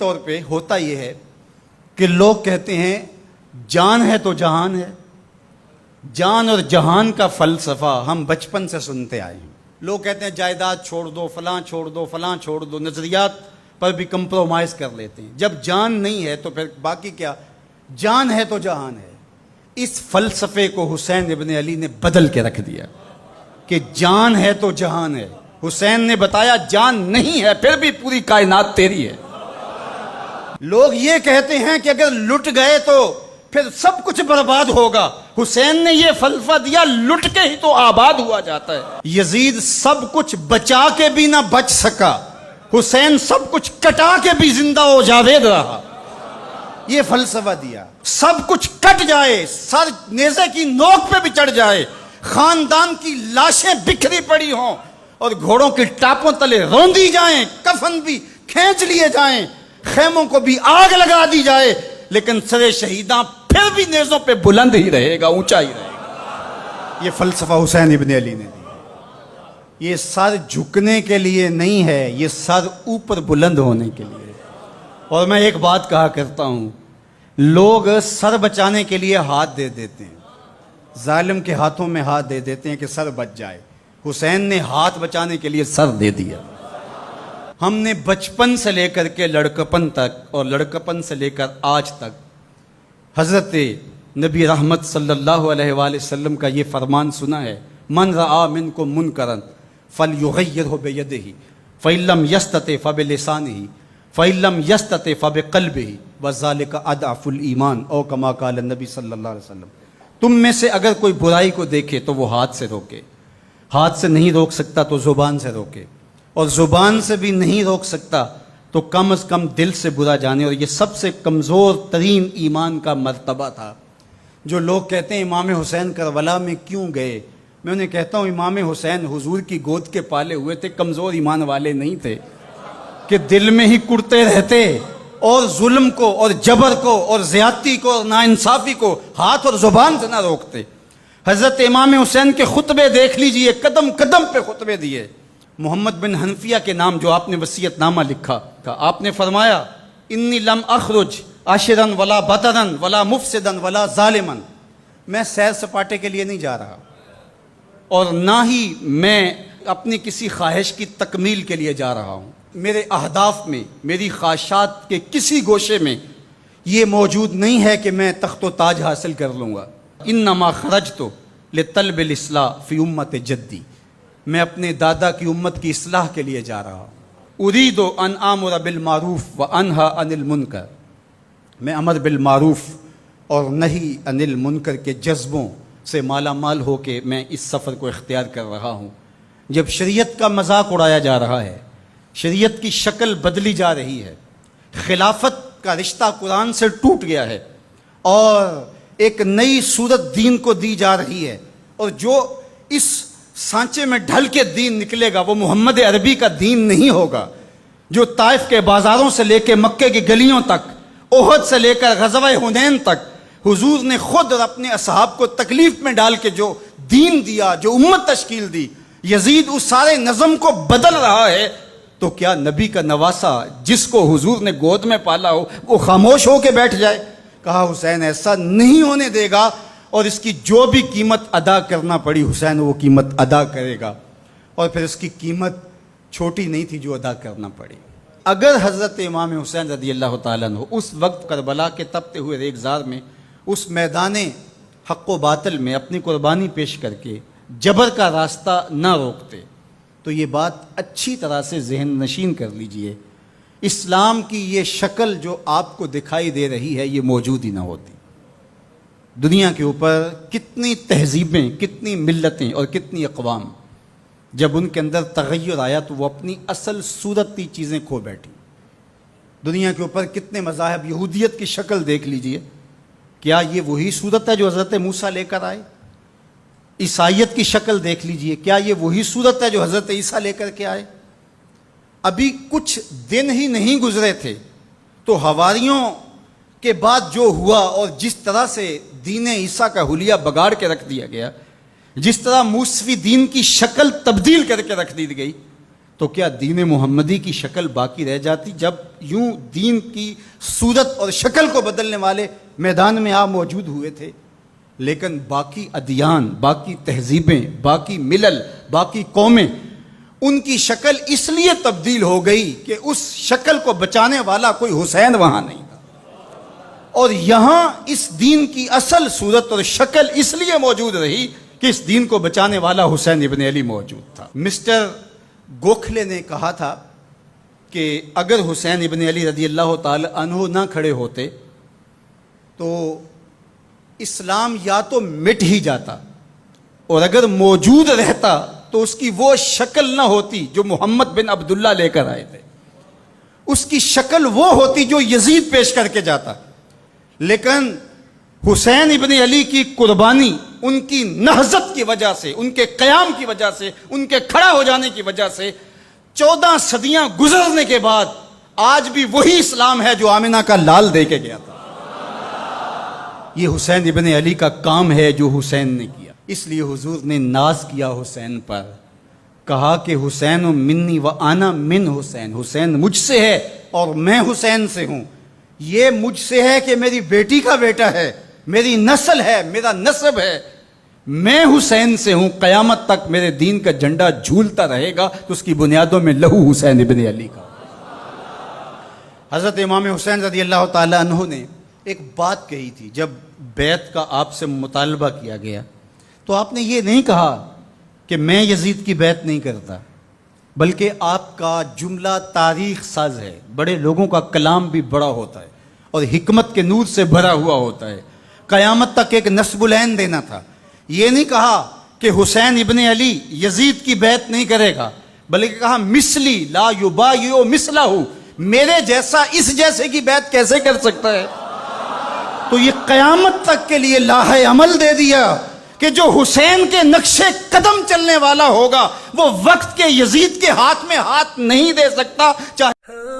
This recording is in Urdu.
طور پہ ہوتا یہ ہے کہ لوگ کہتے ہیں جان ہے تو جہان ہے. جان اور جہان کا فلسفہ ہم بچپن سے سنتے آئے ہیں. لوگ کہتے ہیں جائیداد چھوڑ دو، فلاں چھوڑ دو، فلاں چھوڑ دو، نظریات پر بھی کمپرومائز کر لیتے ہیں. جب جان نہیں ہے تو پھر باقی کیا؟ جان ہے تو جہان ہے. اس فلسفے کو حسین ابن علی نے بدل کے رکھ دیا کہ جان ہے تو جہان ہے. حسین نے بتایا جان نہیں ہے پھر بھی پوری کائنات تیری ہے. لوگ یہ کہتے ہیں کہ اگر لٹ گئے تو پھر سب کچھ برباد ہوگا. حسین نے یہ فلسفہ دیا لٹ کے ہی تو آباد ہوا جاتا ہے. یزید سب کچھ بچا کے بھی نہ بچ سکا، حسین سب کچھ کٹا کے بھی زندہ و جاوید رہا. یہ فلسفہ دیا سب کچھ کٹ جائے، سر نیزے کی نوک پہ بھی چڑھ جائے، خاندان کی لاشیں بکھری پڑی ہوں اور گھوڑوں کی ٹاپوں تلے روندی جائیں، کفن بھی کھینچ لیے جائیں، خیموں کو بھی آگ لگا دی جائے، لیکن سر شہیداں پھر بھی نیزوں پہ بلند ہی رہے گا، اونچا ہی رہے گا. یہ فلسفہ حسین ابن علی نے دیا. یہ سر جھکنے کے لیے نہیں ہے، یہ سر اوپر بلند ہونے کے لیے. اور میں ایک بات کہا کرتا ہوں، لوگ سر بچانے کے لیے ہاتھ دے دیتے ہیں، ظالم کے ہاتھوں میں ہاتھ دے دیتے ہیں کہ سر بچ جائے. حسین نے ہاتھ بچانے کے لیے سر دے دیا. ہم نے بچپن سے لے کر کے لڑکپن تک اور لڑکپن سے لے کر آج تک حضرت نبی رحمت صلی اللہ علیہ وآلہ وسلم کا یہ فرمان سنا ہے، من رآ منکم منکرا فلیغیرہ بیدہ فإن لم یستطع فبلسانہ فإن لم یستطع فبقلبہ وذلک اضعف الایمان او کما قال النبی صلی اللہ علیہ وسلم. تم میں سے اگر کوئی برائی کو دیکھے تو وہ ہاتھ سے روکے، ہاتھ سے نہیں روک سکتا تو زبان سے روکے، اور زبان سے بھی نہیں روک سکتا تو کم از کم دل سے برا جانے. اور یہ سب سے کمزور ترین ایمان کا مرتبہ تھا. جو لوگ کہتے ہیں امام حسین کربلا میں کیوں گئے، میں انہیں کہتا ہوں امام حسین حضور کی گود کے پالے ہوئے تھے، کمزور ایمان والے نہیں تھے کہ دل میں ہی کڑتے رہتے اور ظلم کو اور جبر کو اور زیادتی کو اور ناانصافی کو ہاتھ اور زبان سے نہ روکتے. حضرت امام حسین کے خطبے دیکھ لیجئے، قدم قدم پہ خطبے دیے. محمد بن حنفیہ کے نام جو آپ نے وصیت نامہ لکھا تھا، آپ نے فرمایا انی لم اخرج عاشرا ولا بطرا ولا مفسدا ولا ظالما. میں سیر سپاٹے کے لیے نہیں جا رہا اور نہ ہی میں اپنی کسی خواہش کی تکمیل کے لیے جا رہا ہوں. میرے اہداف میں، میری خواہشات کے کسی گوشے میں یہ موجود نہیں ہے کہ میں تخت و تاج حاصل کر لوں گا. انما خرجت لطلب الاصلاح فی امت جدی. میں اپنے دادا کی امت کی اصلاح کے لیے جا رہا ہوں. ارید ان آمر بالمعروف وانہا عن المنکر. میں امر بالمعروف اور نہی عن المنکر کے جذبوں سے مالا مال ہو کے میں اس سفر کو اختیار کر رہا ہوں. جب شریعت کا مذاق اڑایا جا رہا ہے، شریعت کی شکل بدلی جا رہی ہے، خلافت کا رشتہ قرآن سے ٹوٹ گیا ہے اور ایک نئی صورت دین کو دی جا رہی ہے، اور جو اس سانچے میں ڈھل کے دین نکلے گا وہ محمد عربی کا دین نہیں ہوگا جو طائف کے بازاروں سے لے کے مکے کی گلیوں تک، احد سے لے کر غزوہ حنین تک حضور نے خود اور اپنے اصحاب کو تکلیف میں ڈال کے جو دین دیا، جو امت تشکیل دی. یزید اس سارے نظم کو بدل رہا ہے، تو کیا نبی کا نواسا جس کو حضور نے گود میں پالا ہو وہ خاموش ہو کے بیٹھ جائے؟ کہا حسین ایسا نہیں ہونے دے گا، اور اس کی جو بھی قیمت ادا کرنا پڑی حسین وہ قیمت ادا کرے گا. اور پھر اس کی قیمت چھوٹی نہیں تھی جو ادا کرنا پڑی. اگر حضرت امام حسین رضی اللہ تعالیٰ عنہ اس وقت کربلا کے تپتے ہوئے ریگزار میں، اس میدان حق و باطل میں اپنی قربانی پیش کر کے جبر کا راستہ نہ روکتے تو یہ بات اچھی طرح سے ذہن نشین کر لیجئے، اسلام کی یہ شکل جو آپ کو دکھائی دے رہی ہے یہ موجود ہی نہ ہوتی. دنیا کے اوپر کتنی تہذیبیں، کتنی ملتیں اور کتنی اقوام، جب ان کے اندر تغیر آیا تو وہ اپنی اصل صورتی چیزیں کھو بیٹھی. دنیا کے اوپر کتنے مذاہب، یہودیت کی شکل دیکھ لیجئے، کیا یہ وہی صورت ہے جو حضرت موسیٰ لے کر آئے؟ عیسائیت کی شکل دیکھ لیجئے، کیا یہ وہی صورت ہے جو حضرت عیسیٰ لے کر کے آئے؟ ابھی کچھ دن ہی نہیں گزرے تھے تو حواریوں کے بعد جو ہوا اور جس طرح سے دین عیسیٰ کا حلیہ بگاڑ کے رکھ دیا گیا، جس طرح موسوی دین کی شکل تبدیل کر کے رکھ دی گئی، تو کیا دین محمدی کی شکل باقی رہ جاتی؟ جب یوں دین کی صورت اور شکل کو بدلنے والے میدان میں آپ موجود ہوئے تھے، لیکن باقی ادیان، باقی تہذیبیں، باقی ملل، باقی قومیں، ان کی شکل اس لیے تبدیل ہو گئی کہ اس شکل کو بچانے والا کوئی حسین وہاں نہیں تھا، اور یہاں اس دین کی اصل صورت اور شکل اس لیے موجود رہی کہ اس دین کو بچانے والا حسین ابن علی موجود تھا۔ مسٹر گوکھلے نے کہا تھا کہ اگر حسین ابن علی رضی اللہ تعالی عنہ نہ کھڑے ہوتے تو اسلام یا تو مٹ ہی جاتا، اور اگر موجود رہتا تو اس کی وہ شکل نہ ہوتی جو محمد بن عبداللہ لے کر آئے تھے، اس کی شکل وہ ہوتی جو یزید پیش کر کے جاتا۔ لیکن حسین ابن علی کی قربانی، ان کی نہضت کی وجہ سے، ان کے قیام کی وجہ سے، ان کے کھڑا ہو جانے کی وجہ سے 14 صدیاں گزرنے کے بعد آج بھی وہی اسلام ہے جو آمنہ کا لال دے کے گیا تھا۔ یہ حسین ابن علی کا کام ہے جو حسین نے کیا، اس لیے حضور نے ناز کیا حسین پر، کہا کہ حسین منی و انا من حسین، حسین مجھ سے ہے اور میں حسین سے ہوں۔ یہ مجھ سے ہے کہ میری بیٹی کا بیٹا ہے، میری نسل ہے، میرا نسب ہے، میں حسین سے ہوں، قیامت تک میرے دین کا جھنڈا جھولتا رہے گا، تو اس کی بنیادوں میں لہو حسین ابن علی کا۔ حضرت امام حسین رضی اللہ تعالی عنہ نے ایک بات کہی تھی، جب بیعت کا آپ سے مطالبہ کیا گیا تو آپ نے یہ نہیں کہا کہ میں یزید کی بیعت نہیں کرتا، بلکہ آپ کا جملہ تاریخ ساز ہے، بڑے لوگوں کا کلام بھی بڑا ہوتا ہے اور حکمت کے نور سے بھرا ہوا ہوتا ہے، قیامت تک ایک نصب العین دینا تھا۔ یہ نہیں کہا کہ حسین ابن علی یزید کی بیعت نہیں کرے گا، بلکہ کہا مثلی لا یبایع مثلہ، میرے جیسا اس جیسے کی بیعت کیسے کر سکتا ہے؟ تو یہ قیامت تک کے لیے لاہ عمل دے دیا کہ جو حسین کے نقشے قدم چلنے والا ہوگا وہ وقت کے یزید کے ہاتھ میں ہاتھ نہیں دے سکتا، چاہے